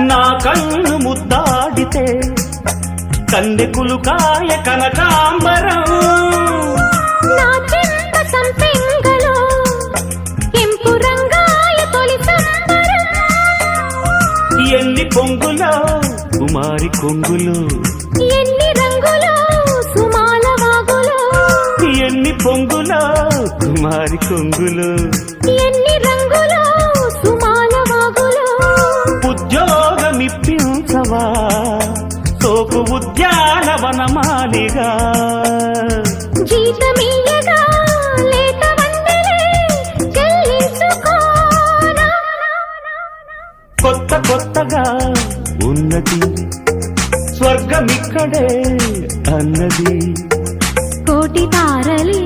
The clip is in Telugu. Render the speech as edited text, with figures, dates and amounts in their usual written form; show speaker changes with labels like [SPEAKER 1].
[SPEAKER 1] నా కన్ను ముద్దాడితే కన్నెకులు కాయ కనకాంబరం
[SPEAKER 2] నా చెంత సంపెంగలో కెంపు రంగాయ తొలి సంబరం
[SPEAKER 1] ఎన్ని పొంగులో కుమారి కొంగులు
[SPEAKER 2] ఎన్ని రంగులో సుమాల వాగులో
[SPEAKER 1] ఎన్ని పొంగులో కుమారి కొంగులు
[SPEAKER 2] ఎన్ని రంగులో సుమాల వాగులో
[SPEAKER 1] ఉద్యోగమిప్పించవా సోకు ఉద్యానవనమాలిగా
[SPEAKER 2] జీతమీయగా లేత వందలే చెల్లించుకోనా
[SPEAKER 1] కొత్త కొత్తగా ఉన్నది స్వర్గమిక్కడే అన్నది
[SPEAKER 2] కోటి తారలే